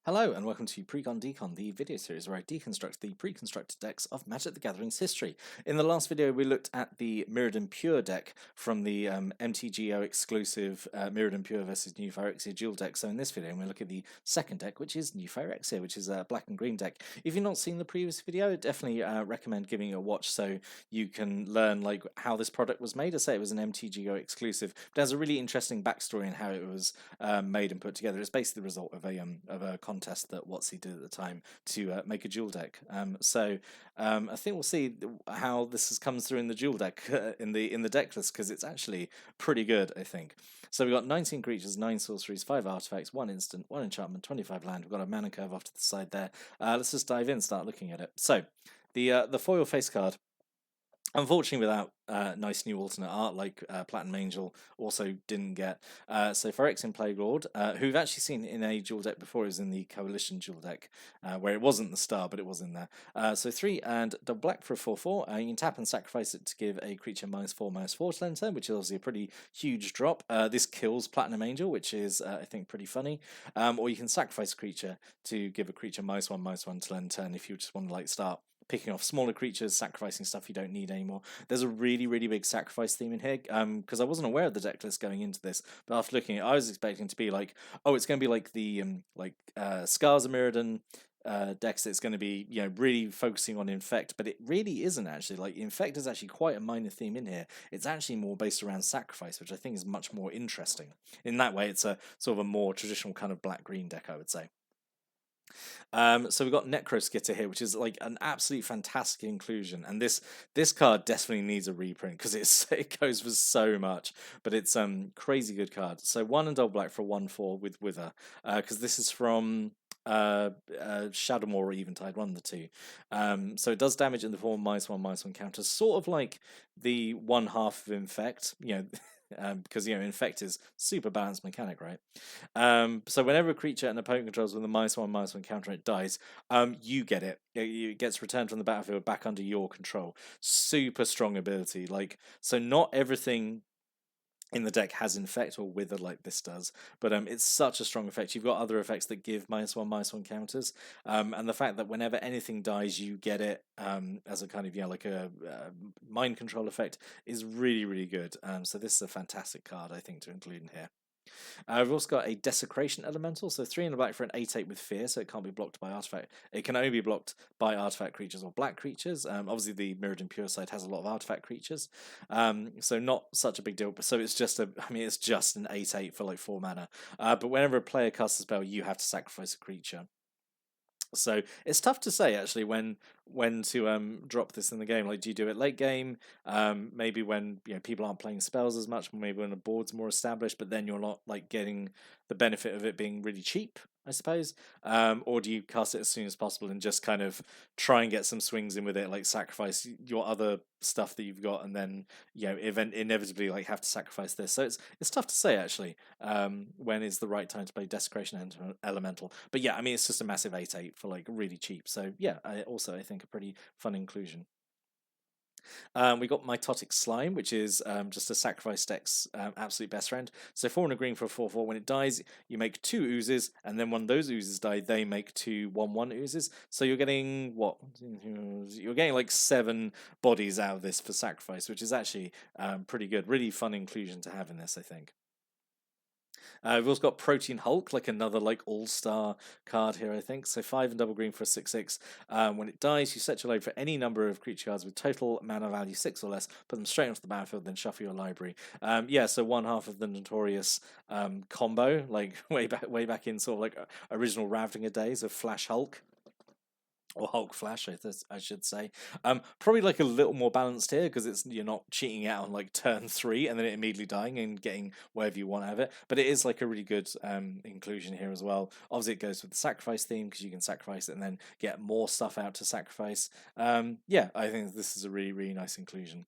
Hello and welcome to Precon Decon, the video series where I deconstruct the pre-constructed decks of Magic the Gathering's history. In the last video we looked at the Mirrodin Pure deck from the MTGO exclusive Mirrodin Pure versus New Phyrexia Duel deck. So in this video I'm going to look at the second deck, which is New Phyrexia, which is a black and green deck. If you've not seen the previous video, I definitely recommend giving it a watch so you can learn like how this product was made. I say it was an MTGO exclusive, but it has a really interesting backstory in how it was made and put together. It's basically the result of a contest that WotC did at the time to make a duel deck. I think we'll see how this comes through in the duel deck in the deck list, because it's actually pretty good, I think. So we've got 19 creatures, 9 sorceries, 5 artifacts, 1 instant, 1 enchantment, 25 land. We've got a mana curve off to the side there. Let's just dive in, start looking at it. So the foil face card, unfortunately, without nice new alternate art like Platinum Angel also didn't get. So Phyrexian Plague Lord, who we've actually seen in a dual deck before, is in the Coalition dual deck, where it wasn't the star, but it was in there. So 3 and double black for a 4/4. You can tap and sacrifice it to give a creature -4/-4 to end turn, which is obviously a pretty huge drop. This kills Platinum Angel, which is, I think, pretty funny. Or you can sacrifice a creature to give a creature -1/-1 to end turn if you just want to like start picking off smaller creatures, sacrificing stuff you don't need anymore. There's a really big sacrifice theme in here, because I wasn't aware of the deck list going into this, but after looking at it, I was expecting to be like, oh, it's going to be like the Scars of Mirrodin decks. It's going to be, you know, really focusing on Infect, but it really isn't actually. Like, Infect is actually quite a minor theme in here. It's actually more based around sacrifice, which I think is much more interesting. In that way, it's a sort of a more traditional kind of black-green deck, I would say. So we've got Necroskitter here, which is like an absolute fantastic inclusion, and this card definitely needs a reprint because it goes for so much, but it's crazy good card. So 1 and double black for a 1/4 with Wither, because this is from Shadowmoor or Eventide, one of the two. So it does damage in the form of -1/-1 counters, sort of like the 1/2 of Infect, you know. Because, you know, Infect is super balanced mechanic, right? So whenever a creature an opponent controls with a -1/-1 counter it dies, you get it. It gets returned from the battlefield back under your control. Super strong ability. Like, so not everything in the deck has Infect or Wither like this does, but it's such a strong effect. You've got other effects that give -1/-1 counters, and the fact that whenever anything dies, you get it as a kind of, you know, like a mind control effect is really good. So this is a fantastic card, I think, to include in here. We've also got a Desecration Elemental, so 3 in the black for an 8/8 with Fear, so it can't be blocked by artifact. It can only be blocked by artifact creatures or black creatures. Obviously, the Mirrodin Pure side has a lot of artifact creatures, so not such a big deal. So it's just it's just an 8/8 for like 4 mana. But whenever a player casts a spell, you have to sacrifice a creature. So it's tough to say actually when to drop this in the game. Like, do you do it late game? Maybe when, you know, people aren't playing spells as much. Maybe when the board's more established, but then you're not like getting the benefit of it being really cheap, I suppose. Or do you cast it as soon as possible and just kind of try and get some swings in with it, like sacrifice your other stuff that you've got, and then, you know, inevitably like have to sacrifice this. So it's tough to say actually when is the right time to play Desecration Elemental. But yeah, I mean, it's just a massive 8/8 for like really cheap. So yeah, I think a pretty fun inclusion. We got Mitotic Slime, which is just a sacrifice deck's absolute best friend. So 4 and a green for a 4/4. When it dies, you make 2 oozes, and then when those oozes die, they make 2 1/1 oozes. So you're getting what? You're getting like 7 bodies out of this for sacrifice, which is actually pretty good. Really fun inclusion to have in this, I think. We've also got Protein Hulk, like another like all-star card here, I think. So 5 and double green for a 6/6. When it dies, you set your load for any number of creature cards with total mana value 6 or less, put them straight onto the battlefield, then shuffle your library. Yeah, so 1/2 of the notorious combo, like way back in sort of like original Ravnica days of Flash Hulk. Or Hulk Flash, I should say. Probably like a little more balanced here because you're not cheating out on like turn 3 and then it immediately dying and getting whatever you want out of it. But it is like a really good inclusion here as well. Obviously, it goes with the sacrifice theme because you can sacrifice it and then get more stuff out to sacrifice. Yeah, I think this is a really nice inclusion.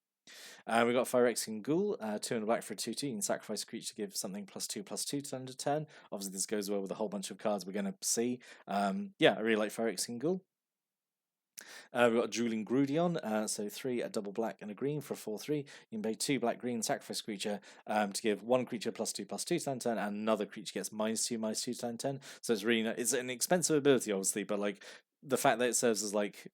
We've got Phyrexian Ghoul, 2 in the black for a 2/2. You can sacrifice a creature to give something +2/+2 to end a turn. Obviously, this goes well with a whole bunch of cards we're going to see. Yeah, I really like Phyrexian Ghoul. We've got a Drooling Grudion, so 3, a double black and a green for a 4/3. You can pay 2 black green, sacrifice creature to give one creature +2/+2 to turn, and another creature gets -2/-2 to turn. So it's really it's an expensive ability, obviously, but like the fact that it serves as like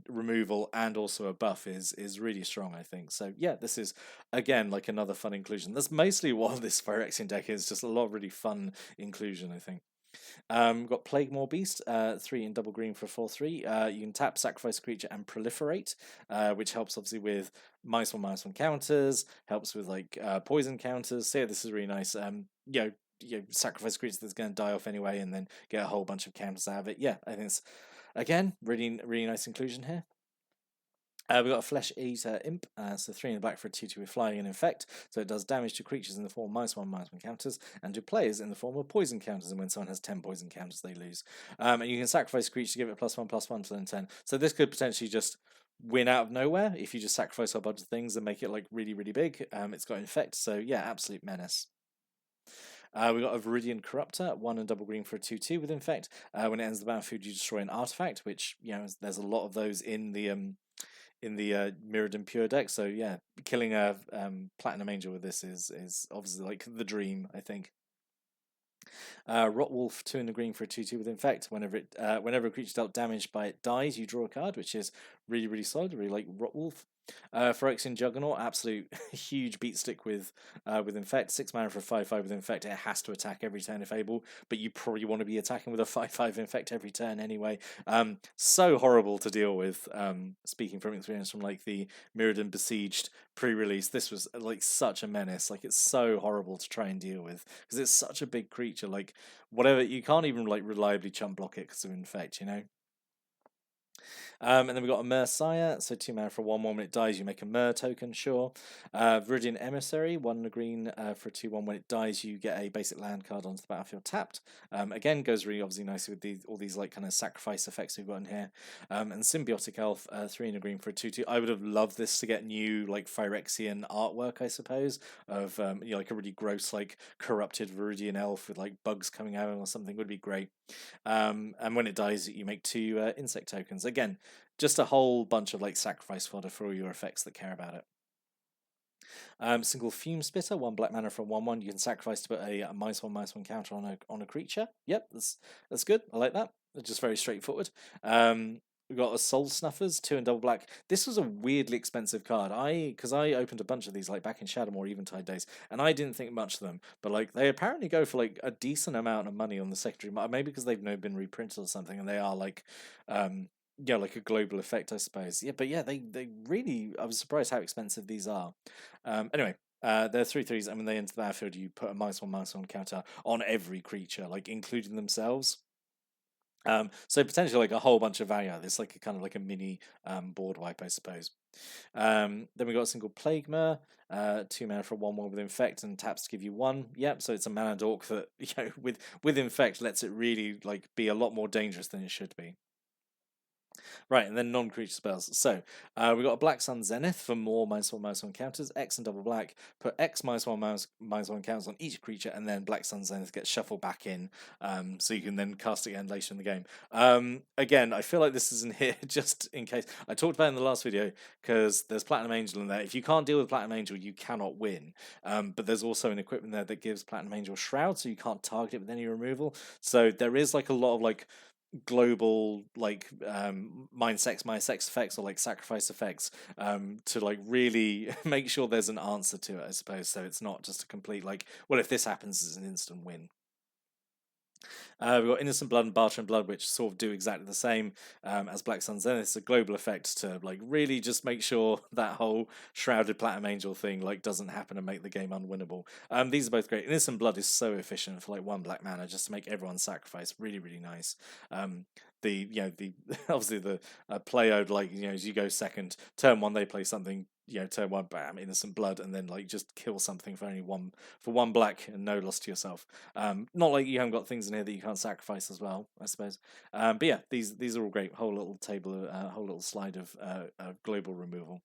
removal and also a buff is really strong, I think. So yeah, this is again like another fun inclusion. That's mostly what this Phyrexian deck is, just a lot of really fun inclusion, I think. We've got Plague Maw Beast, 3 in double green for a 4/3. You can tap, sacrifice a creature, and proliferate, which helps obviously with -1/-1 counters, helps with like poison counters. So yeah, this is really nice. Sacrifice a creature that's going to die off anyway, and then get a whole bunch of counters out of it. Yeah, I think it's again really nice inclusion here. We've got a Flesh Eater Imp, so 3 in the black for a 2/2 with Flying and Infect, so it does damage to creatures in the form of -1/-1 counters, and to players in the form of poison counters, and when someone has 10 poison counters, they lose. And you can sacrifice a creature to give it +1/+1 to then 10. So this could potentially just win out of nowhere if you just sacrifice a bunch of things and make it like really big. It's got Infect, so yeah, absolute menace. We got a Viridian Corruptor, 1 and double green for a 2/2 with Infect. When it ends the battlefield, you destroy an artifact, which there's a lot of those in the Mirrodin Pure deck. So yeah, killing a Platinum Angel with this is obviously like the dream, I think. Rotwolf, 2 in the green for a 2/2 with Infect. Whenever a creature dealt damage by it dies, you draw a card, which is really solid. Really like Rotwolf. Phyrexian Juggernaut, absolute huge beat stick with Infect. 6 mana for a 5/5 with Infect. It has to attack every turn if able, but you probably want to be attacking with a 5/5 Infect every turn anyway. So horrible to deal with. Speaking from experience from like the Mirrodin Besieged pre-release, this was like such a menace. Like it's so horrible to try and deal with because it's such a big creature. Like whatever, you can't even like reliably chump block it because of Infect, And then we got a Messiah, so 2 mana for 1/1. When it dies, you make a Mer token, sure. Viridian Emissary, 1 and a green for a 2/1. When it dies, you get a basic land card onto the battlefield tapped. Again, goes really obviously nicely with all these like kind of sacrifice effects we've got in here. And Symbiotic Elf, 3 and a green for a 2/2. I would have loved this to get new like Phyrexian artwork, I suppose, of like a really gross like corrupted Viridian Elf with like bugs coming out or something would be great. And when it dies, you make 2 insect tokens. Again, just a whole bunch of like sacrifice fodder for all your effects that care about it. Single Fume Spitter, 1 black mana for a 1/1. You can sacrifice to put a -1/-1 counter on a creature. Yep, that's good. I like that. It's just very straightforward. We've got a Soul Snuffers, 2 and double black. This was a weirdly expensive card. Because I opened a bunch of these like back in Shadowmoor Eventide days, and I didn't think much of them. But like they apparently go for like a decent amount of money on the secondary market, maybe because they've been reprinted or something, and they are like like a global effect, I suppose. Yeah, but yeah, they really. I was surprised how expensive these are. Anyway. They're 3/3s, and when they enter the battlefield, you put a -1/-1 counter on every creature, like including themselves. So potentially like a whole bunch of value out of this, like a kind of like a mini board wipe, I suppose. Then we got a single Plague Mer, 2 mana for a 1/1 with Infect and taps to give you 1. Yep, so it's a mana dork that with Infect lets it really like be a lot more dangerous than it should be. Right, and then non-creature spells. So we got a Black Sun Zenith for more -1/-1 counters. X and double black. Put X -1/-1 counters on each creature, and then Black Sun Zenith gets shuffled back in, so you can then cast it again later in the game. Again, I feel like this isn't here just in case. I talked about it in the last video because there's Platinum Angel in there. If you can't deal with Platinum Angel, you cannot win. But there's also an equipment there that gives Platinum Angel Shroud, so you can't target it with any removal. So there is like a lot of like global like mind sex effects or like sacrifice effects to like really make sure there's an answer to it, I suppose, so it's not just a complete like, well, if this happens, it's an instant win. We've got Innocent Blood and Bartram Blood, which sort of do exactly the same as Black Sun Zenith. It's a global effect to like really just make sure that whole Shrouded Platinum Angel thing like doesn't happen and make the game unwinnable. These are both great. Innocent Blood is so efficient for like 1 black mana just to make everyone sacrifice. Really nice. The obviously the Playode, like as you go second, turn 1 they play something, turn 1, bam, Innocent Blood, and then like just kill something for only 1 black and no loss to yourself. Not like you haven't got things in here that you can't sacrifice as well, I suppose. But yeah, these are all great. Whole little table, whole little slide of global removal.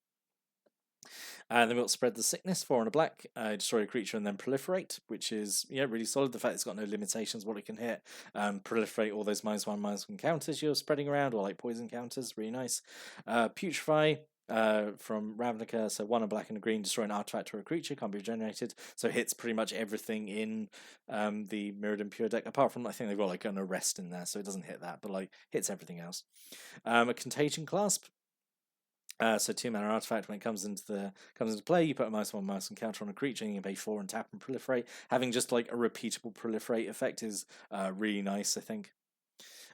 And then we've got Spread the Sickness, 4 and a black, destroy a creature and then proliferate, which is really solid. The fact it's got no limitations what it can hit. Proliferate all those -1/-1 counters you're spreading around, or like poison counters, really nice. Putrefy, from Ravnica, so 1 and black and a green, destroy an artifact or a creature, can't be regenerated, so hits pretty much everything in the Mirrodin Pure deck, apart from I think they've got like an arrest in there, so it doesn't hit that, but like hits everything else. A Contagion Clasp, so 2 mana artifact. When it comes into play, you put a -1/-1 counter on a creature, and you can pay 4 and tap and proliferate. Having just like a repeatable proliferate effect is really nice, I think.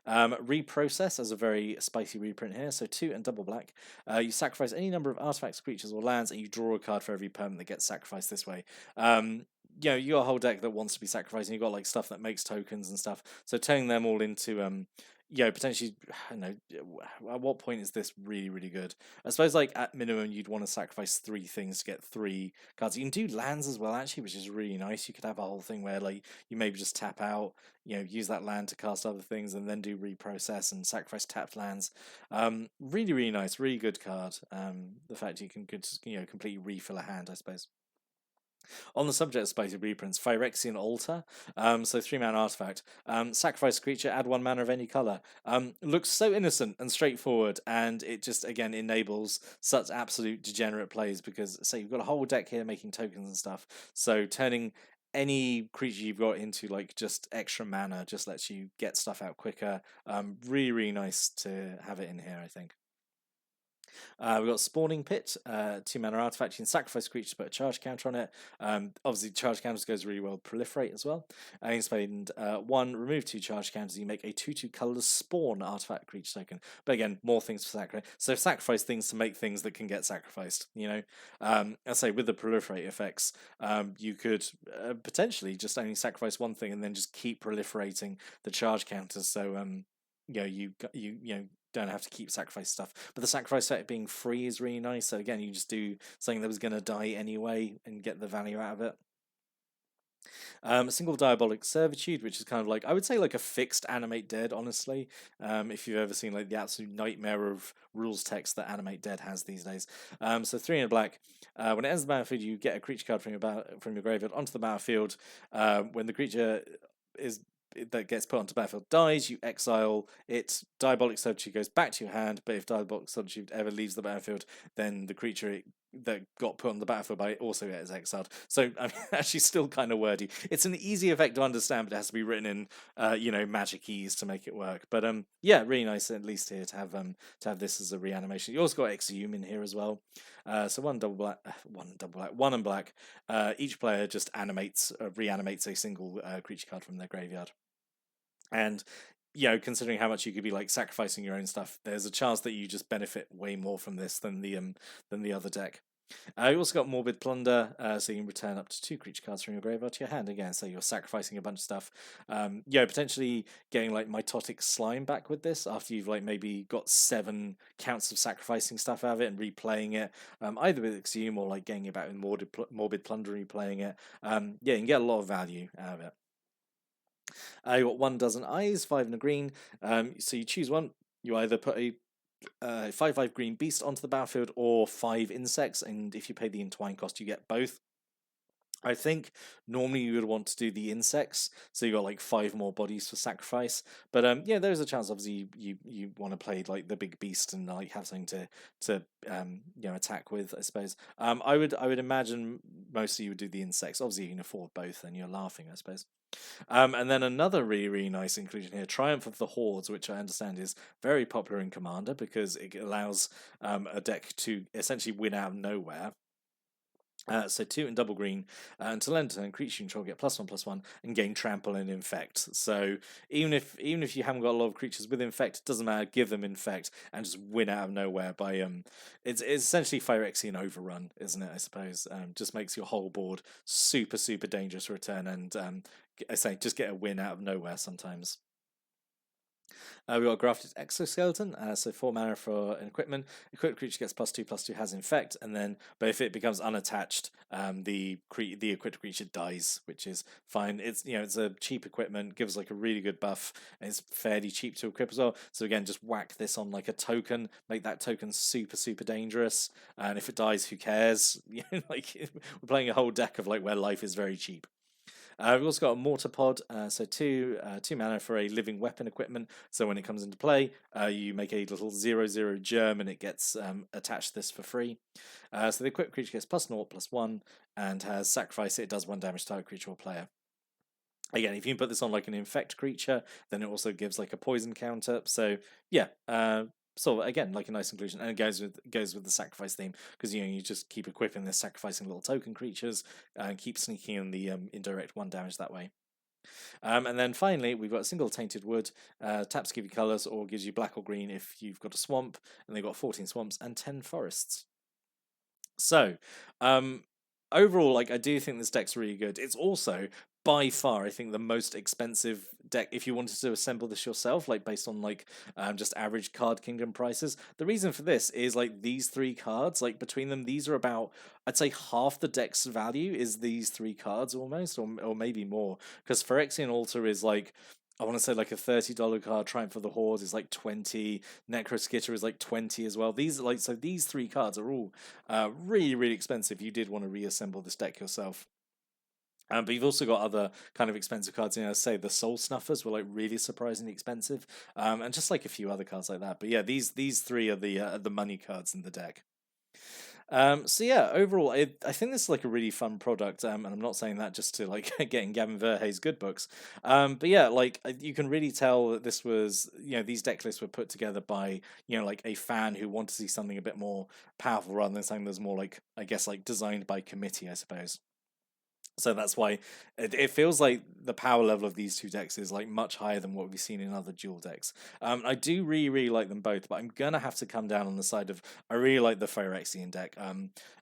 Reprocess as a very spicy reprint here. So 2 and double black. You sacrifice any number of artifacts, creatures, or lands, and you draw a card for every permanent that gets sacrificed this way. You got a whole deck that wants to be sacrificing. You got like stuff that makes tokens and stuff. So turning them all into potentially, I don't know, at what point is this really, really good? I suppose, like, at minimum, you'd want to sacrifice 3 things to get 3 cards. You can do lands as well, actually, which is really nice. You could have a whole thing where, like, you maybe just tap out, use that land to cast other things, and then do reprocess and sacrifice tapped lands. Really, really nice, really good card. The fact you can completely refill a hand, I suppose. On the subject of spicy reprints, Phyrexian Altar, so 3-mana artifact, sacrifice a creature, add 1 mana of any color. Looks so innocent and straightforward, and it just again enables such absolute degenerate plays, because say you've got a whole deck here making tokens and stuff, so turning any creature you've got into like just extra mana just lets you get stuff out quicker. Really, really nice to have it in here, I think. We've got Spawning Pit, 2-mana artifact. You can sacrifice a creature to put a charge counter on it. Obviously, charge counters goes really well with Proliferate as well. And you spend 1, remove 2 charge counters. You make a 2/2 colorless spawn artifact creature token. But again, more things for sacrifice. So sacrifice things to make things that can get sacrificed. I say with the Proliferate effects, you could potentially just only sacrifice 1 thing and then just keep proliferating the charge counters. So you don't have to keep sacrifice stuff. But the sacrifice effect being free is really nice. So again, you just do something that was going to die anyway and get the value out of it. Single Diabolic Servitude, which is kind of like, I would say, like a fixed Animate Dead, honestly. If you've ever seen like the absolute nightmare of rules text that Animate Dead has these days. So 3 in a black. When it ends the battlefield, you get a creature card from your graveyard onto the battlefield. When the creature that gets put onto battlefield dies, you exile it. Diabolic Servitude goes back to your hand, but if Diabolic Servitude ever leaves the battlefield, then the creature that got put on the battlefield by it also gets exiled. So I mean, actually still kind of wordy. It's an easy effect to understand, but it has to be written in magic ease to make it work. But really nice at least here to have this as a reanimation. You also got Exhume in here as well. So 1 double black, 1 and black. Each player just reanimates a single creature card from their graveyard. And considering how much you could be like sacrificing your own stuff, there's a chance that you just benefit way more from this than the other deck. You also got Morbid Plunder, so you can return up to 2 creature cards from your graveyard to your hand again. So you're sacrificing a bunch of stuff. Potentially getting like Mitotic Slime back with this after you've like maybe got 7 counts of sacrificing stuff out of it and replaying it, either with Exhume or like getting it back with Morbid Plunder and replaying it. You can get a lot of value out of it. You got 1 dozen eyes, 5 and a green. So you choose one. You either put a 5/5 green beast onto the battlefield or 5 insects, and if you pay the entwine cost, you get both. I think normally you would want to do the insects, so you got like 5 more bodies for sacrifice. But there's a chance. Obviously, you want to play like the big beast and like have something to attack with. I suppose. I would imagine mostly you would do the insects. Obviously, you can afford both, and you're laughing, I suppose. And then another really, really nice inclusion here, Triumph of the Hordes, which I understand is very popular in Commander because it allows a deck to essentially win out of nowhere. So 2 and double green, until end turn, creature control get +1/+1 and gain trample and infect. So even if you haven't got a lot of creatures with infect, it doesn't matter. Give them infect and just win out of nowhere by it's essentially Phyrexian overrun, isn't it? I suppose just makes your whole board super dangerous for a turn, and I say just get a win out of nowhere sometimes. We've got a grafted exoskeleton, so 4 mana for an equipment. Equipped creature gets +2/+2, has infect, and then but if it becomes unattached, the equipped creature dies, which is fine. It's it's a cheap equipment, gives like a really good buff, and it's fairly cheap to equip as well. So again, just whack this on like a token, make that token super dangerous, and if it dies, who cares? Like we're playing a whole deck of like where life is very cheap. We've also got a mortar pod, so two mana for a living weapon equipment. So when it comes into play, you make a little 0/0 germ and it gets attached to this for free. So the equipped creature gets +0/+1 and has sacrifice. It does 1 damage to target creature or player. Again, if you put this on like an infect creature, then it also gives like a poison counter. So yeah, so again, like a nice inclusion, and it goes with the sacrifice theme because you just keep equipping this, sacrificing little token creatures, and keep sneaking in the indirect 1 damage that way. And then finally, we've got a single tainted wood. Taps give you colors or gives you black or green if you've got a swamp, and they've got 14 swamps and 10 forests. So, overall, like I do think this deck's really good. It's also by far, I think, the most expensive deck if you wanted to assemble this yourself, like based on like just average Card Kingdom prices. The reason for this is like these 3 cards, like between them, these are about, I'd say, half the deck's value is these 3 cards almost, or maybe more, because Phyrexian Altar is like, I want to say like a $30 card. Triumph of the Horde is like 20. Necroskitter is like 20 as well. These 3 cards are all really expensive. You did want to reassemble this deck yourself. But you've also got other kind of expensive cards. Say the Soul Snuffers were like really surprisingly expensive, and just like a few other cards like that. But yeah, these 3 are the money cards in the deck. So yeah, overall, I think this is like a really fun product, and I'm not saying that just to like getting Gavin Verhey's good books, but yeah, like you can really tell that this was, these deck lists were put together by, like a fan who wanted to see something a bit more powerful rather than something that's more like, I guess, like designed by committee, I suppose. So that's why it feels like the power level of these 2 decks is like much higher than what we've seen in other dual decks. I do really like them both, but I'm gonna have to come down on the side of I really like the Phyrexian deck.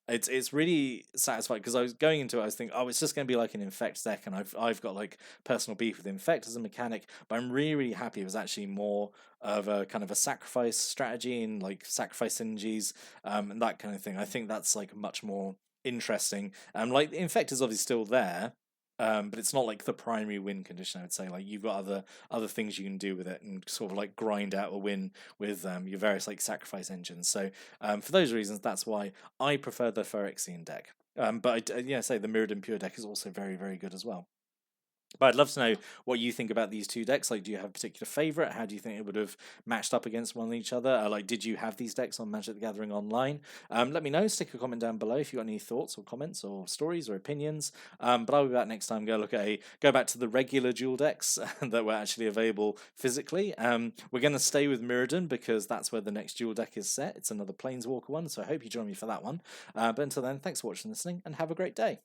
It's really satisfying because I was going into it, I was thinking, oh, it's just gonna be like an Infect deck, and I've got like personal beef with Infect as a mechanic, but I'm really happy it was actually more of a kind of a sacrifice strategy and like sacrifice synergies, and that kind of thing. I think that's like much more interesting. Like the Infect is obviously still there, but it's not like the primary win condition. I would say like you've got other things you can do with it and sort of like grind out a win with your various like sacrifice engines. So for those reasons, that's why I prefer the Phyrexian deck. But say the Mirrodin Pure deck is also very good as well. But I'd love to know what you think about these 2 decks. Like, do you have a particular favorite? How do you think it would have matched up against one each other? Like, did you have these decks on Magic the Gathering Online? Let me know. Stick a comment down below if you got any thoughts or comments or stories or opinions. But I'll be back next time. Go back to the regular dual decks that were actually available physically. We're going to stay with Mirrodin because that's where the next dual deck is set. It's another Planeswalker one, so I hope you join me for that one. But until then, thanks for watching and listening, and have a great day.